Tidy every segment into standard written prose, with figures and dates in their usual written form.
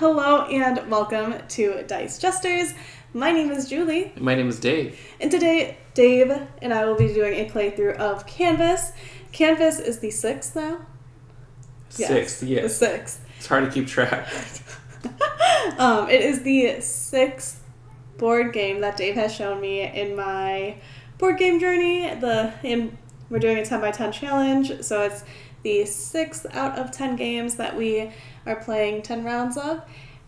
Hello and welcome to Dice Jesters. My name is Julie. My name is Dave. And today, Dave and I will be doing a playthrough of Canvas. Canvas is the sixth now? Sixth, yes. The sixth. It's hard to keep track. It is the sixth board game that Dave has shown me in my board game journey. We're doing a 10 by 10 challenge, so it's the 6th out of 10 games that we are playing 10 rounds of.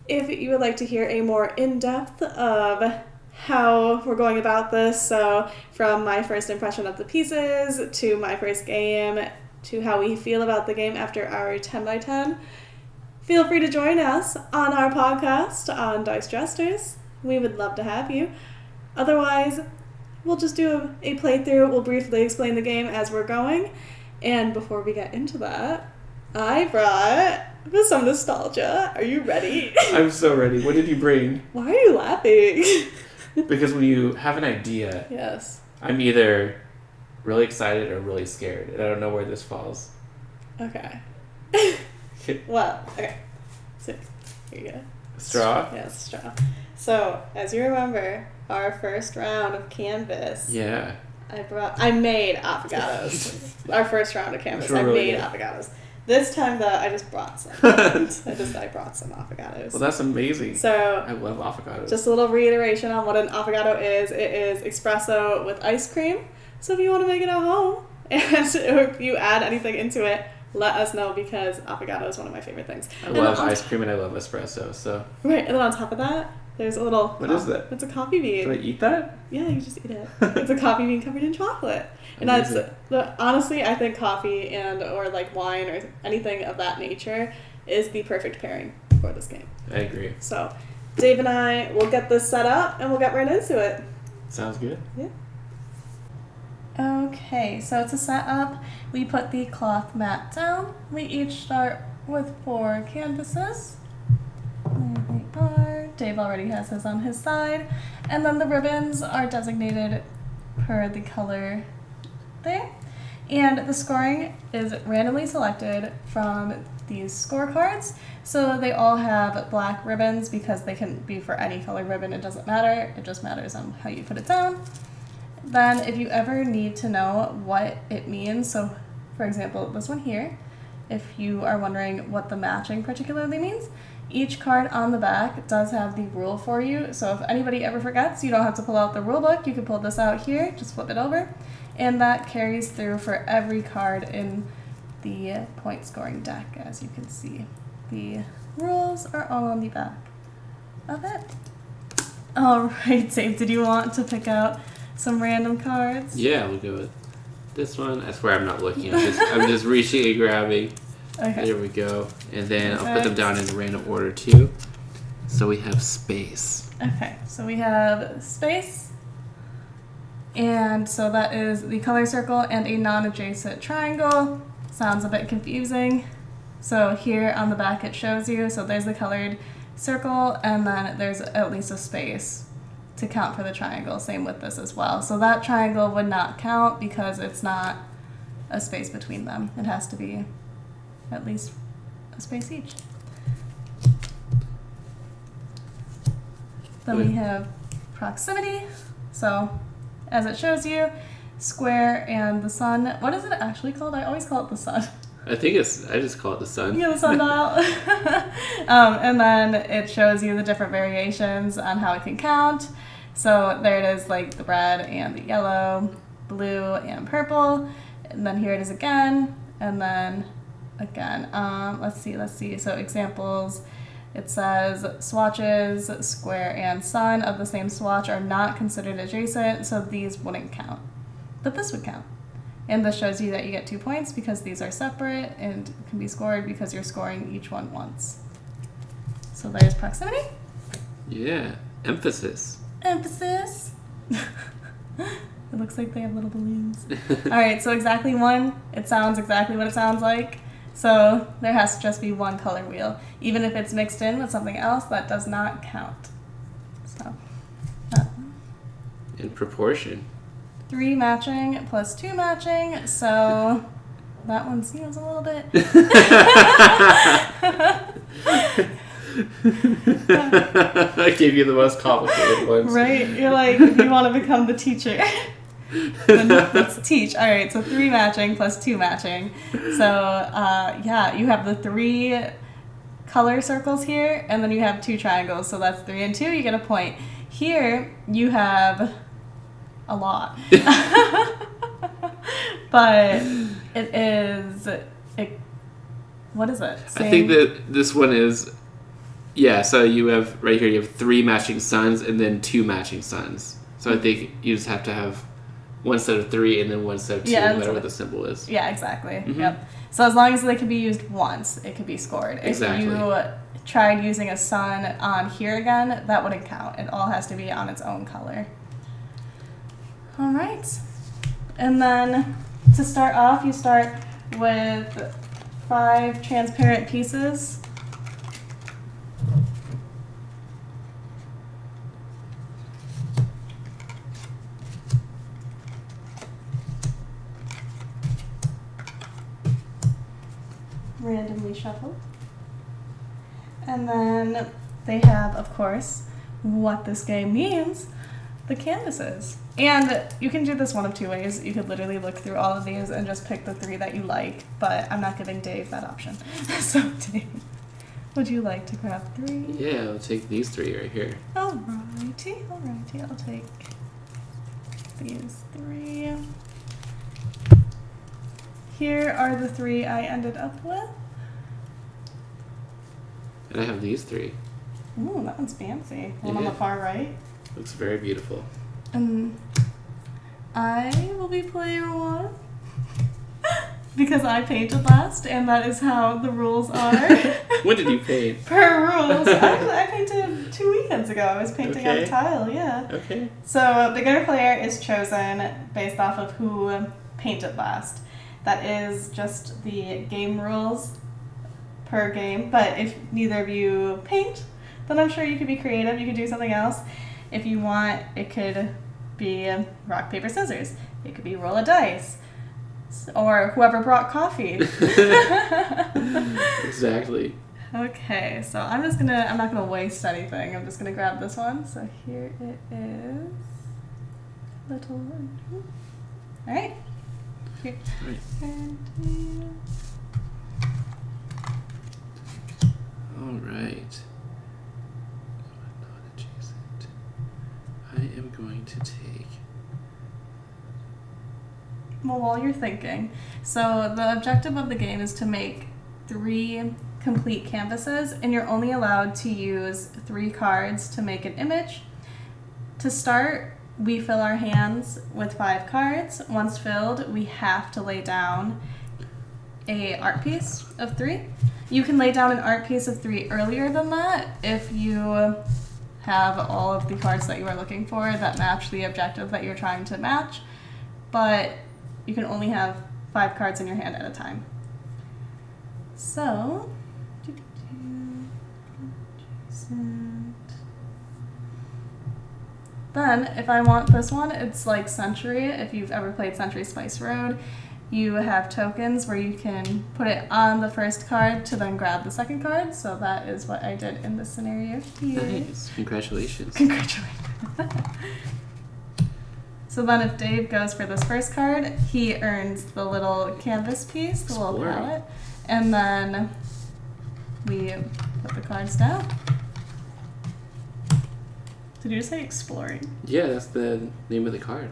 If you would like to hear a more in-depth of how we're going about this, so from my first impression of the pieces, to my first game, to how we feel about the game after our 10 by 10, feel free to join us on our podcast on Dice Jesters. We would love to have you. Otherwise, we'll just do a playthrough. We'll briefly explain the game as we're going. And before we get into that, I brought some nostalgia. Are you ready? I'm so ready. What did you bring? Why are you laughing? Because when you have an idea, yes, I'm either really excited or really scared. And I don't know where this falls. Okay. Well, okay. So, here you go. Straw? Yes, straw. So, as you remember, our first round of Canvas. Yeah. I made avocados. Our first round of Canvas. I really made good. avocados. This time, though, I just brought some. I brought some avocados. Well, that's amazing. So, I love avocados. just a little reiteration on what an avocado is. It is espresso with ice cream. So if you want to make it at home, and if you add anything into it, let us know, because avocado is one of my favorite things. I love ice cream and I love espresso, so... Right, and then on top of that, there's a little... What is that? It's a coffee bean. Do I eat that? Yeah, you just eat it. It's a coffee bean covered in chocolate. And honestly, I think coffee or like wine or anything of that nature is the perfect pairing for this game. I agree. So, Dave and I will get this set up and we'll get right into it. Sounds good. Yeah. Okay, so to set up, we put the cloth mat down. We each start with 4 canvases. There they are. Dave already has his on his side. And then the ribbons are designated per the color there. And the scoring is randomly selected from these scorecards. So they all have black ribbons because they can be for any color ribbon. It doesn't matter. It just matters on how you put it down. Then if you ever need to know what it means, so for example, this one here, if you are wondering what the matching particularly means, each card on the back does have the rule for you. So if anybody ever forgets, you don't have to pull out the rule book. You can pull this out here, just flip it over, and that carries through for every card in the point scoring deck. As you can see, the rules are all on the back of it. All right, Dave, did you want to pick out some random cards? Yeah, we'll go with this one. I swear I'm not looking. I'm just reaching and grabbing. Okay. There we go. And then Perfect. I'll put them down in random order too. So we have space. Okay, so we have space. And so that is the color circle and a non-adjacent triangle. Sounds a bit confusing. So here on the back it shows you. So there's the colored circle, and then there's at least a space to count for the triangle. Same with this as well. So that triangle would not count because it's not a space between them. It has to be at least a space each. Then we have proximity. So as it shows you, square and the sun. What is it actually called? I always call it the sun. I just call it the sun. Yeah, the sundial. And then it shows you the different variations on how it can count. So there it is, like the red and the yellow, blue and purple. And then here it is again, and then again. Let's see. So examples, it says swatches, square and sun of the same swatch are not considered adjacent, so these wouldn't count. But this would count. And this shows you that you get 2 points because these are separate and can be scored because you're scoring each one once. So there's proximity. Yeah. Emphasis. Emphasis. It looks like they have little balloons. All right, so exactly 1. It sounds exactly what it sounds like. So there has to just be 1 color wheel. Even if it's mixed in with something else, that does not count. So. In proportion. 3 matching plus 2 matching, so that one seems a little bit... I gave you the most complicated ones. Right? You're like, if you want to become the teacher, then let's teach. All right, so 3 matching plus 2 matching. So, yeah, you have the 3 color circles here, and then you have 2 triangles. So that's 3 and 2, you get a point. Here, you have a lot. But it is... what is it? I think that this one is... Yeah, so you have... Right here, you have 3 matching suns and then 2 matching suns. So I think you just have to have one set of 3 and then one set of 2, no matter what the symbol is. Yeah, exactly. Mm-hmm. Yep. So as long as they can be used once, it could be scored. Exactly. If you tried using a sun on here again, that wouldn't count. It all has to be on its own color. All right. And then to start off, you start with 5 transparent pieces. Randomly shuffled. And then they have, of course, what this game means, the canvases. And you can do this one of 2 ways. You could literally look through all of these and just pick the 3 that you like, but I'm not giving Dave that option. So Dave, would you like to grab 3? Yeah, I'll take these 3 right here. Alrighty, I'll take these 3. Here are the 3 I ended up with. And I have these 3. Ooh, that one's fancy. One on the far right. Looks very beautiful. I will be player 1 because I painted last, and that is how the rules are. When did you paint? Per rules. Actually, I painted 2 weekends ago. I was painting on a tile, yeah. Okay. So beginner player is chosen based off of who painted last. That is just the game rules per game, but if neither of you paint, then I'm sure you could be creative. You could do something else. If you want, it could be rock, paper, scissors. It could be roll a dice. Or whoever brought coffee. Exactly. Okay, so I'm not gonna waste anything. I'm just gonna grab this one. So here it is. Little one. Alright. Here. Alright. Not adjacent. I am going to take... Well, while you're thinking, so the objective of the game is to make 3 complete canvases, and you're only allowed to use 3 cards to make an image. To start, we fill our hands with 5 cards. Once filled, we have to lay down a art piece of 3. You can lay down an art piece of 3 earlier than that if you have all of the cards that you are looking for that match the objective that you're trying to match, but you can only have 5 cards in your hand at a time. So, then if I want this one, it's like Century. If you've ever played Century Spice Road, you have tokens where you can put it on the first card to then grab the second card. So that is what I did in this scenario here. Nice. Congratulations. Congratulations. So then if Dave goes for this first card, he earns the little canvas piece, the little palette, and then we put the cards down. Did you just say exploring? Yeah, that's the name of the card.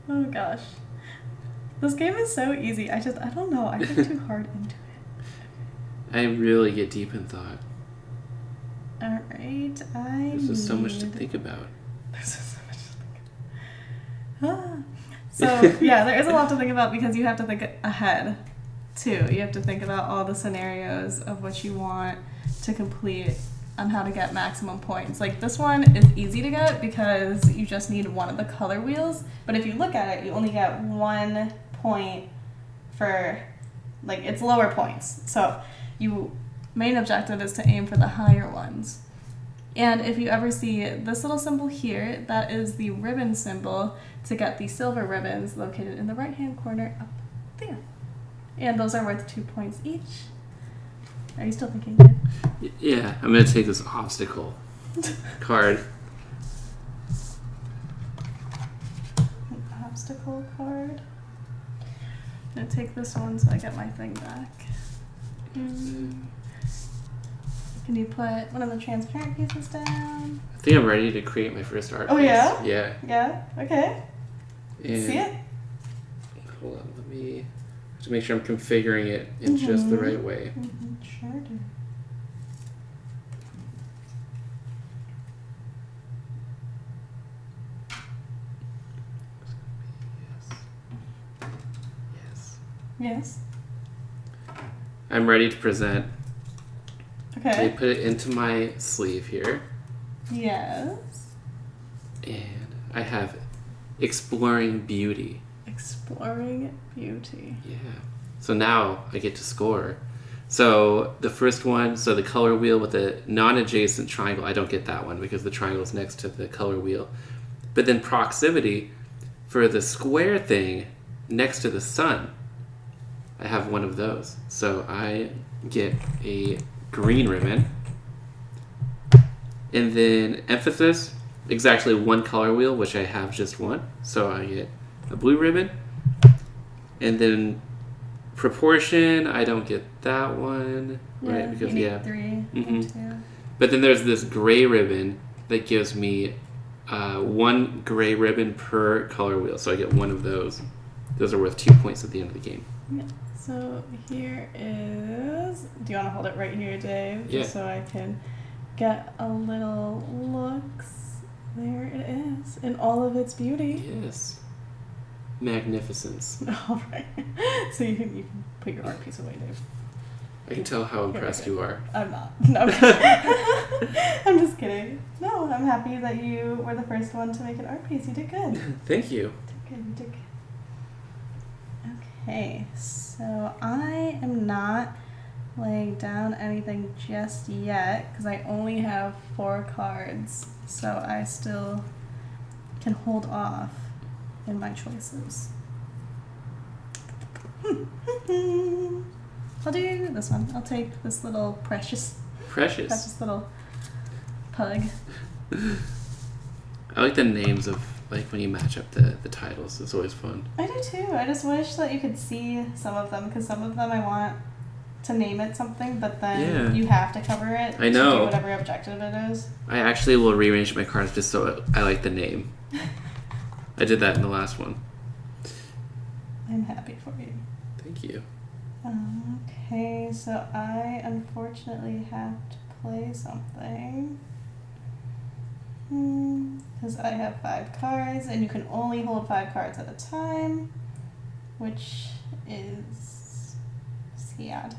Oh gosh. This game is so easy. I don't know. I get too hard into it. I really get deep in thought. Alright, There's just so much to think about. There's just so much to think about. So, yeah, there is a lot to think about because you have to think ahead, too. You have to think about all the scenarios of what you want to complete on how to get maximum points. Like, this one is easy to get because you just need one of the color wheels. But if you look at it, you only get 1 point for, like, it's lower points. So, main objective is to aim for the higher ones. And if you ever see this little symbol here, that is the ribbon symbol to get the silver ribbons located in the right-hand corner up there. And those are worth 2 points each. Are you still thinking, Dave? Yeah, I'm going to take this obstacle card. An obstacle card. I'm going to take this one so I get my thing back. Can you put one of the transparent pieces down? I think I'm ready to create my first art piece. Yeah? Yeah. Yeah? Okay. And See it? Hold on, let me just make sure I'm configuring it in just the right way. Sure do. Yes. I'm ready to present. Okay. I put it into my sleeve here. Yes. And I have Exploring Beauty. Exploring Beauty. Yeah. So now I get to score. So the first one, so the color wheel with the non-adjacent triangle, I don't get that one because the triangle is next to the color wheel. But then proximity for the square thing next to the sun, I have one of those. So I get a green ribbon. And then emphasis, exactly one color wheel, which I have just one. So I get a blue ribbon. And then proportion, I don't get that one. Right? Because you need 3 and 2. But then there's this gray ribbon that gives me one gray ribbon per color wheel. So I get one of those. Those are worth 2 points at the end of the game. Yeah. So here is... Do you want to hold it right here, Dave? Yeah. Just so I can get a little looks. There it is, in all of its beauty. Yes. Magnificence. All right. So you can put your art piece away, Dave. I can tell how impressed you are. I'm not. No. I'm just kidding. No, I'm happy that you were the first one to make an art piece. You did good. Thank you. You did good. Okay, so I am not laying down anything just yet because I only have 4 cards, so I still can hold off in my choices. I'll do this one. I'll take this little precious little pug. I like the names of, like, when you match up the titles. It's always fun. I do too. I just wish that you could see some of them, because some of them I want to name it something, but then you have to cover it I know. to do whatever objective it is. I actually will rearrange my cards just so I like the name. I did that in the last one. I'm happy for you. Thank you. Okay, so I unfortunately have to play something. Because I have 5 cards, and you can only hold 5 cards at a time, which is sad.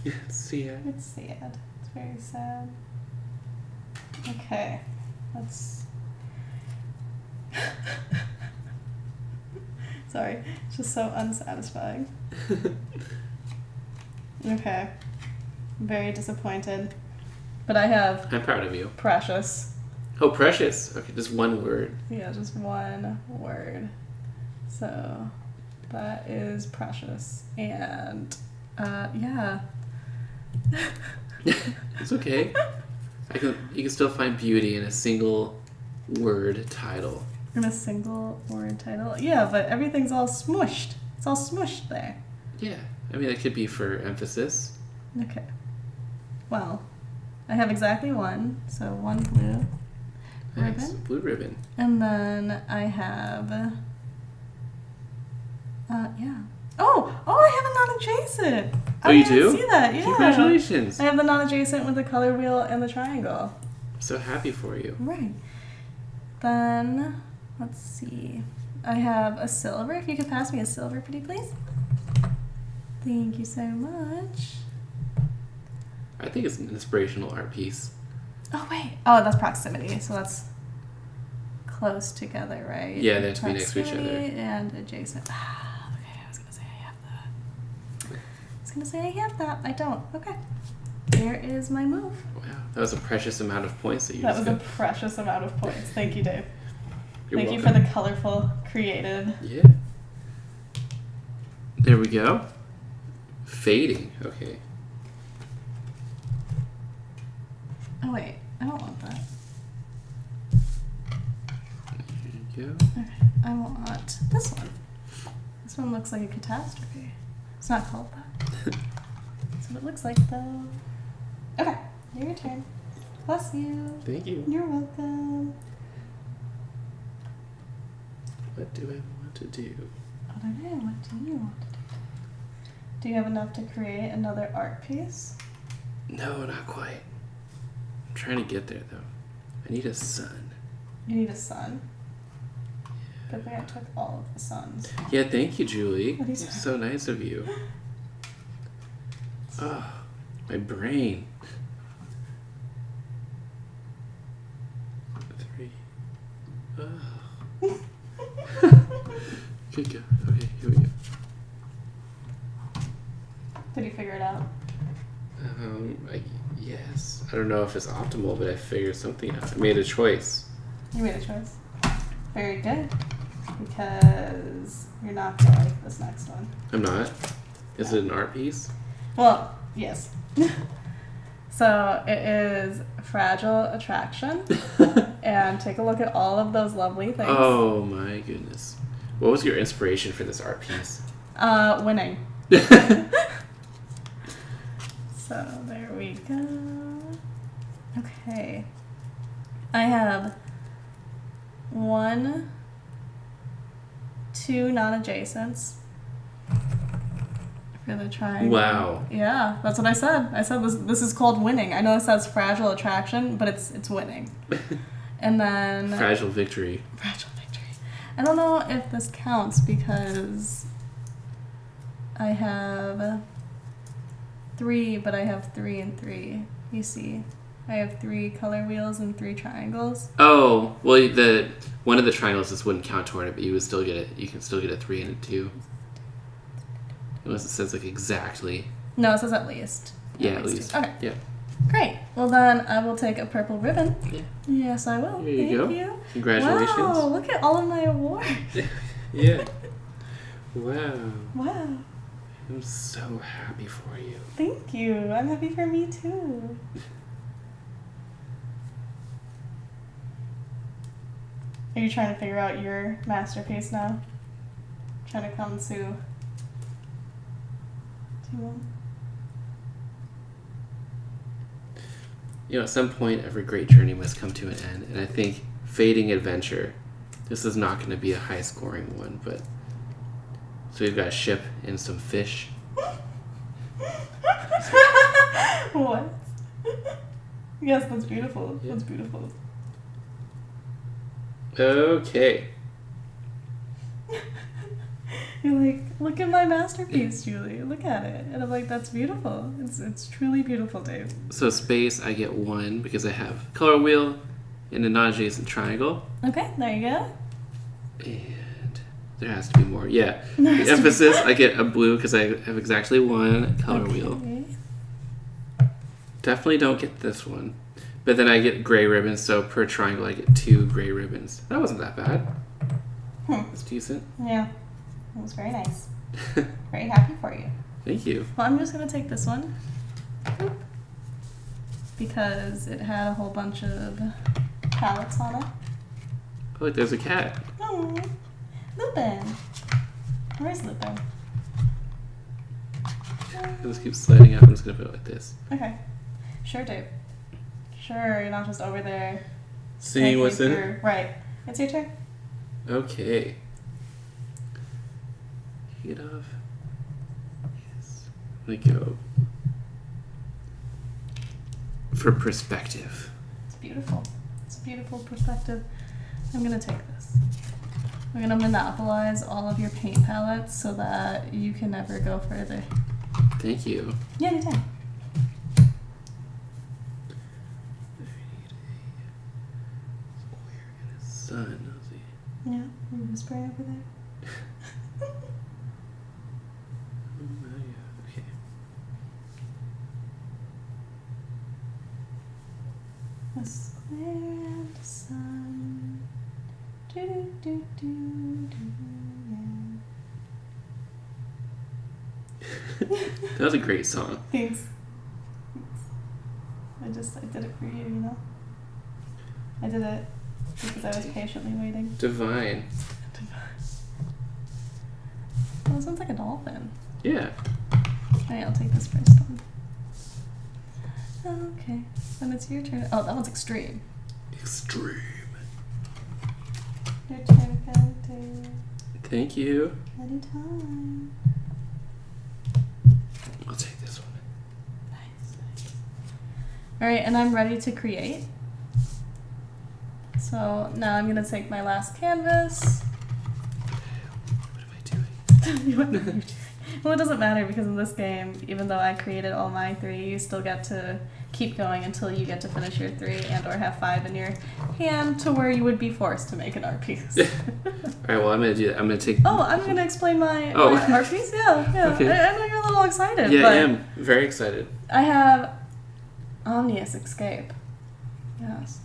It's sad. It's sad. It's very sad. Okay, let's... Sorry, it's just so unsatisfying. Okay. Very disappointed. But I have... I'm proud of you. Precious. Oh, precious. Okay, just one word. Yeah, just one word. So that is precious. And yeah. It's okay. You can still find beauty in a single word title. In a single word title? Yeah, but everything's all smushed. It's all smushed there. Yeah. I mean, that could be for emphasis. Okay. Well, I have exactly one. So one blue Nice. ribbon. Blue ribbon. And then I have... yeah. Oh, I have a non-adjacent. Oh, you do? I didn't see that, yeah. Congratulations. I have the non-adjacent with the color wheel and the triangle. I'm so happy for you. Right. Then, let's see. I have a silver. If you could pass me a silver, pretty please. Thank you so much. I think it's an inspirational art piece. Oh, wait. Oh, that's proximity. So that's close together, right? Yeah, they have to be next to each other. Proximity and adjacent. Okay, I was going to say I have that. I don't. Okay. There is my move. Wow, that was a precious amount of points that you That just was a got. precious amount of points. Thank you, Dave. You're Thank you welcome. for the colorful, creative. Yeah. There we go. Fading. Okay. Oh wait, I don't want that. There you go. Okay, I want this one. This one looks like a catastrophe. It's not called that. That's what it looks like though. Okay, your turn. Bless you. Thank you. You're welcome. What do I want to do? I don't know. What do you want to do? Do you have enough to create another art piece? No, not quite. I'm trying to get there though. I need a sun. You need a sun? Good thing I took all of the suns. Yeah, thank you, Julie. What is It's so nice of you. Oh, my brain. 3. Oh. Good go. Okay, here we go. Did you figure it out? Yes. I don't know if it's optimal, but I figured something out. I made a choice. You made a choice. Very good. Because you're not going to like this next one. I'm not. Is it an art piece? Well, yes. So it is Fragile Attraction. And take a look at all of those lovely things. Oh my goodness. What was your inspiration for this art piece? Winning. So there we go. Okay. I have 1, 2 non-adjacents for the triangle. Wow. Yeah, that's what I said. I said this is called winning. I know it says Fragile Attraction, but it's winning. And then Fragile victory. Fragile victory. I don't know if this counts because I have 3, but I have 3 and 3. You see, I have 3 color wheels and 3 triangles. Oh, well, one of the triangles just wouldn't count toward it, but you would still get it. You can still get a 3 and a 2. Unless it says like exactly. No, it says at least. Yeah, at least. 2. Okay. Yeah. Great. Well, then I will take a purple ribbon. Yeah. Yes, I will. There you Thank go. you. Congratulations. Wow, look at all of my awards. Yeah. Wow. Wow. I'm so happy for you. Thank you. I'm happy for me too. Are you trying to figure out your masterpiece now? Trying to come to one? You know, at some point, every great journey must come to an end, and I think Fading Adventure, this is not going to be a high-scoring one, but... So we've got a ship and some fish. What? Yes, that's beautiful. Yeah. That's beautiful. Okay. You're like, look at my masterpiece, Julie. Look at it. And I'm like, that's beautiful. It's truly beautiful, Dave. So space, I get 1 because I have color wheel and a non-adjacent triangle. Okay, there you go. And there has to be more. Yeah. The emphasis, I get a blue because I have exactly 1 color wheel. Definitely don't get this one. But then I get gray ribbons, so per triangle I get 2 gray ribbons. That wasn't that bad. That's decent. Yeah. It was very nice. Very happy for you. Thank you. Well, I'm just going to take this one. Because it had a whole bunch of palettes on it. Oh, look, there's a cat. Oh, Lupin. Where's Lupin? This keeps sliding out. I'm just going to put it like this. Okay. Sure, Dave. Sure, you're not just over there. Seeing what's in it? Right. It's your turn. Okay. Get off. Yes. Let me go. For perspective. It's beautiful. It's a beautiful perspective. I'm going to take this. I'm going to monopolize all of your paint palettes so that you can never go further. Thank you. Yeah, anytime. Sun. Let's see. Yeah, you whispering over there? Okay. A square and a sun. Do do do do do. That was a great song. Thanks. I did it for you, you know? I did it because I was patiently waiting. Divine. Oh, this one's like a dolphin. Yeah. Alright, I'll take this first one. Okay, then it's your turn. Oh, that one's extreme. Extreme. Your turn, Dave. Thank you. Anytime. I'll take this one. Nice. Alright, and I'm ready to create. So now I'm going to take my last canvas. What am I doing? Well, it doesn't matter because in this game, even though I created all my 3, you still get to keep going until you get to finish your 3 and or have 5 in your hand to where you would be forced to make an art piece. Alright, well, I'm going to do that. I'm going to take... Oh, I'm going to explain my art piece? Yeah. Okay. I know you're a little excited. Yeah, but I am. Very excited. I have Omnious Escape. Yes.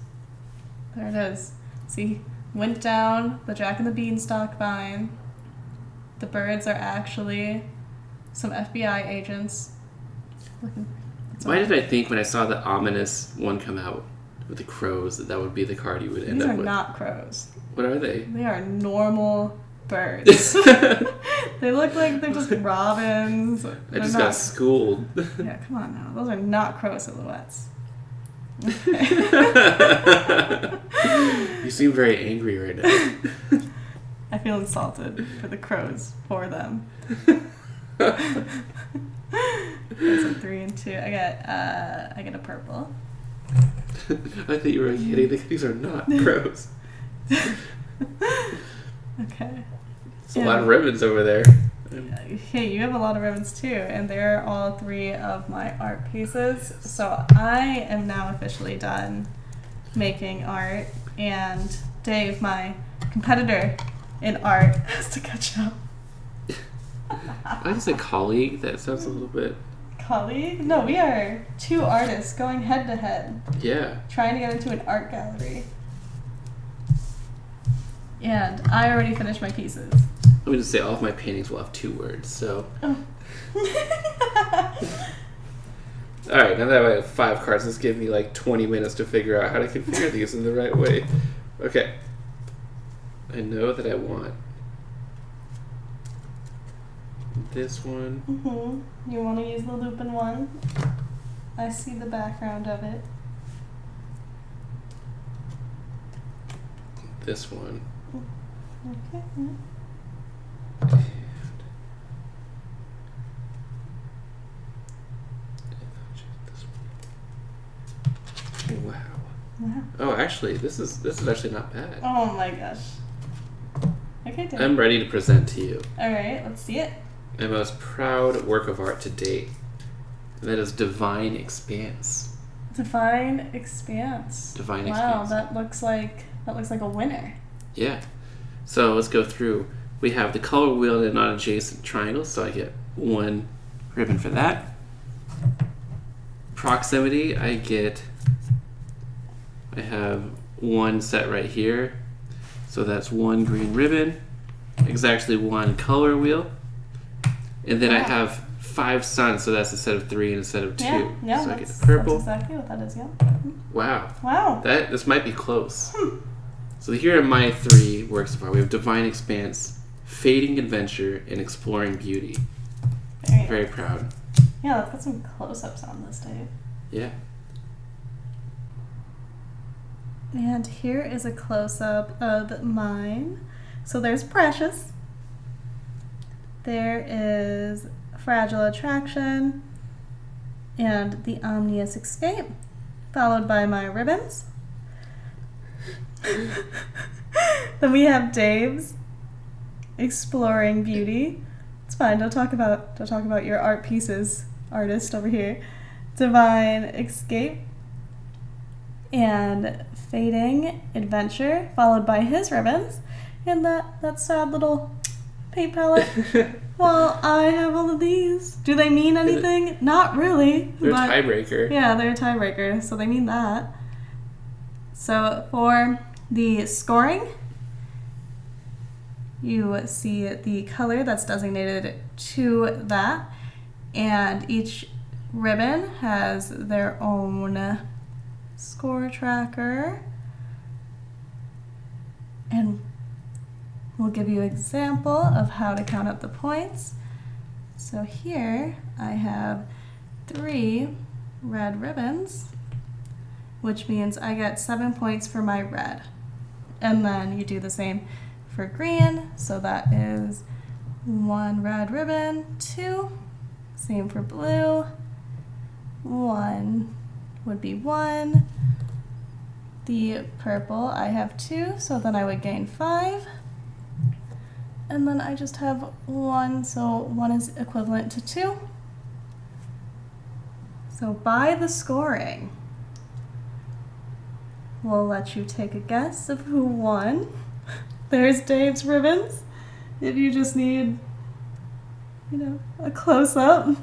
There it is. See, went down the Jack and the Beanstalk vine. The birds are actually some FBI agents. Why did I think when I saw the ominous one come out with the crows that would be the card you would end up with? These are not crows. What are they? They are normal birds. They look like they're just robins. I just got schooled. Yeah, come on now. Those are not crow silhouettes. You seem very angry right now. I feel insulted for the crows for them. There's a 3 and 2. I get a purple. I thought you were kidding. These are not crows. Okay. It's a lot of ribbons over there. Hey, you have a lot of ribbons too, and they're all 3 of my art pieces. So I am now officially done making art, and Dave, my competitor in art, has to catch up. I just a colleague. That sounds a little bit... Colleague? No, we are 2 artists going head to head. Yeah. Trying to get into an art gallery. And I already finished my pieces. Let me just say all of my paintings will have 2 words, so... Oh. Alright, now that I have 5 cards, this gives me like 20 minutes to figure out how to configure these in the right way. Okay. I know that I want this one. Mm-hmm. You want to use the Lupin one? I see the background of it. This one. Okay. And wow. Oh, actually, this is actually not bad. Oh my gosh. Okay, Dave. I'm ready to present to you. All right, let's see it. My most proud work of art to date. And that is Divine Expanse. Divine Expanse. Divine Wow, Expanse. that looks like a winner. Yeah. So let's go through. We have the color wheel and a non-adjacent triangle, so I get 1 ribbon for that. Proximity, I have 1 set right here, so that's 1 green ribbon. Exactly 1 color wheel. And then I have 5 suns, so that's a set of 3 and a set of 2. Yeah, so I get purple. That's exactly what that is, yeah. Wow. This might be close. So here are my 3 works of art. We have Divine Expanse, Fading Adventure, and Exploring Beauty. Very proud. Yeah, let's get some close-ups on this, Dave. Yeah. And here is a close-up of mine. So there's Precious. There is Fragile Attraction and the Omnious Escape, followed by my ribbons. Then we have Dave's Exploring Beauty. It's fine. Don't talk about your art pieces, artist over here. Divine Escape and Fading Adventure, followed by his ribbons, and that sad little paint palette. Well, I have all of these. Do they mean anything? Not really. They're a tiebreaker. Yeah, they're a tiebreaker, so they mean that. So for the scoring, you see the color that's designated to that, and each ribbon has their own score tracker. And we'll give you an example of how to count up the points. So here I have 3 red ribbons, which means I get 7 points for my red. And then you do the same for green, so that is 1 red ribbon, 2. Same for blue. 1 would be 1. The purple, I have 2, so then I would gain 5. And then I just have 1, so 1 is equivalent to 2. So by the scoring, we'll let you take a guess of who won. There's Dave's ribbons. If you just need, a close-up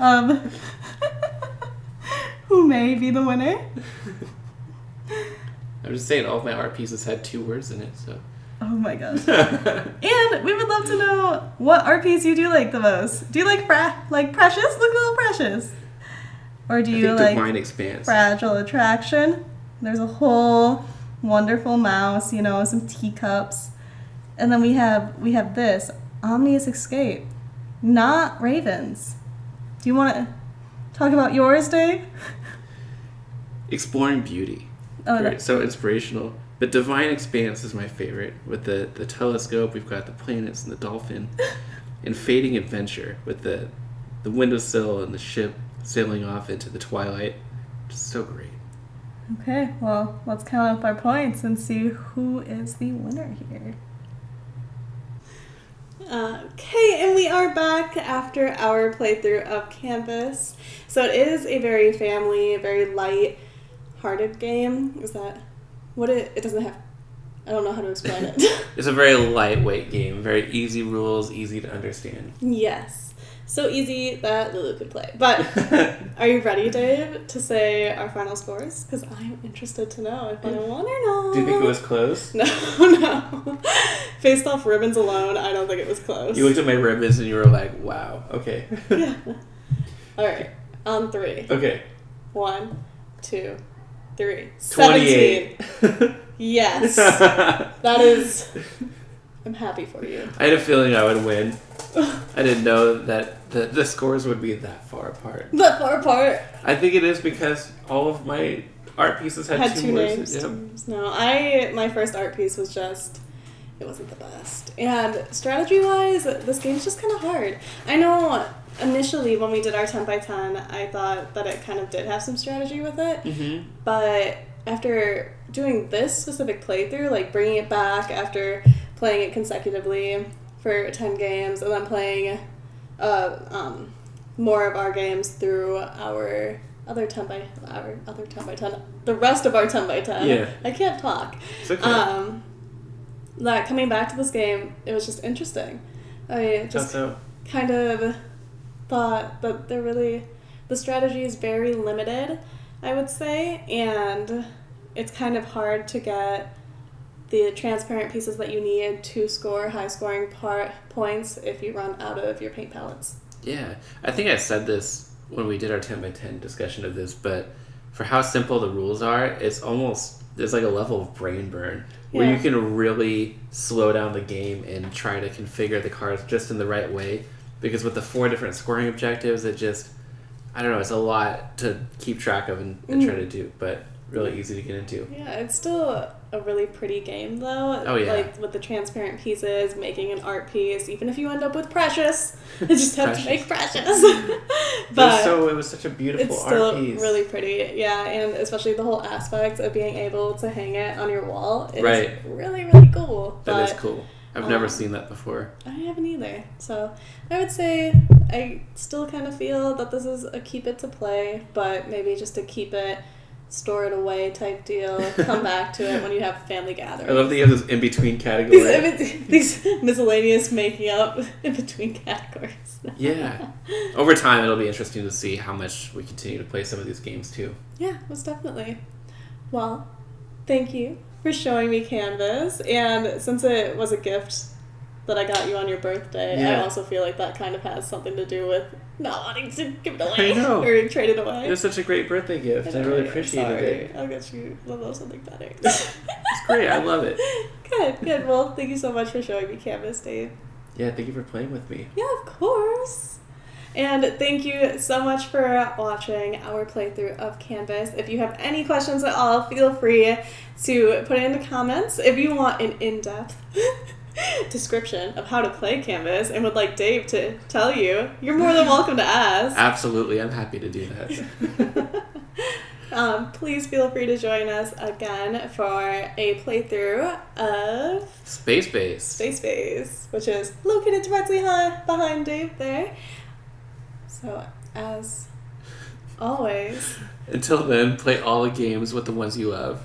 of who may be the winner. I'm just saying all of my art pieces had 2 words in it, so. Oh my gosh. And we would love to know what art piece you do like the most. Do you like Precious? Look a little Precious. Or do you like Divine Expanse? Fragile Attraction? There's a whole wonderful mouse, some teacups. And then we have this, Omnious Escape. Not ravens. Do you want to talk about yours, Dave? Exploring beauty. Oh, Right, so inspirational. But Divine Expanse is my favorite. With the telescope, we've got the planets and the dolphin. And Fading Adventure with the windowsill and the ship sailing off into the twilight. Just so great. Okay, well, let's count up our points and see who is the winner here. Okay, and we are back after our playthrough of Canvas. So it is a very very light-hearted game. Is that what it doesn't have? I don't know how to explain it. It's a very lightweight game. Very easy rules, easy to understand. Yes. So easy that Lulu could play. But are you ready, Dave, to say our final scores? Because I'm interested to know if I won or not. Do you think it was close? No. Based off ribbons alone, I don't think it was close. You looked at my ribbons and you were like, wow, okay. Yeah. All right. On 3. Okay. 1, 2, 3. 28. 17. Yes. That is... I'm happy for you. I had a feeling I would win. I didn't know that the scores would be that far apart. That far apart? I think it is because all of my art pieces had 2 names. Yep. No, my first art piece was just... It wasn't the best. And strategy-wise, this game's just kind of hard. I know initially when we did our 10 by 10, I thought that it kind of did have some strategy with it. Mm-hmm. But after doing this specific playthrough, like bringing it back after playing it consecutively for 10 games and then playing more of our games through our other 10 by 10, the rest of our 10 by 10. Yeah. I can't talk. It's okay. That coming back to this game, it was just interesting. I just kind of thought that the strategy is very limited, I would say, and it's kind of hard to get the transparent pieces that you need to score high-scoring points if you run out of your paint palettes. Yeah, I think I said this when we did our 10 by 10 discussion of this, but for how simple the rules are, there's like a level of brain burn where you can really slow down the game and try to configure the cards just in the right way, because with the 4 different scoring objectives, it just, I don't know, it's a lot to keep track of and try to do, but really easy to get into. Yeah, it's still a really pretty game, though. Oh, yeah. Like, with the transparent pieces, making an art piece, even if you end up with Precious, you just have to make Precious. But it was such a beautiful art piece. It's still really pretty, yeah, and especially the whole aspect of being able to hang it on your wall is really, really cool. That is cool. I've never seen that before. I haven't either. So I would say I still kind of feel that this is a keep it to play, but maybe just to keep it, store it away type deal, come back to it when you have family gatherings. I love that you have this in-between category. These miscellaneous making up in-between categories. Yeah. Over time, it'll be interesting to see how much we continue to play some of these games, too. Yeah, most definitely. Well, thank you for showing me Canvas, and since it was a gift that I got you on your birthday, I also feel like that kind of has something to do with not wanting to give it away. I know. Or trade it away. It was such a great birthday gift. I really appreciated it. I'll get you a little something better. It's great. I love it. Good. Well, thank you so much for showing me Canvas, Dave. Yeah, thank you for playing with me. Yeah, of course. And thank you so much for watching our playthrough of Canvas. If you have any questions at all, feel free to put it in the comments. If you want an in-depth description of how to play Canvas and would like Dave to tell you, you're more than welcome to ask. Absolutely, I'm happy to do that. Please feel free to join us again for a playthrough of Space Base, which is located directly behind Dave there. So, as always... Until then, play all the games with the ones you love.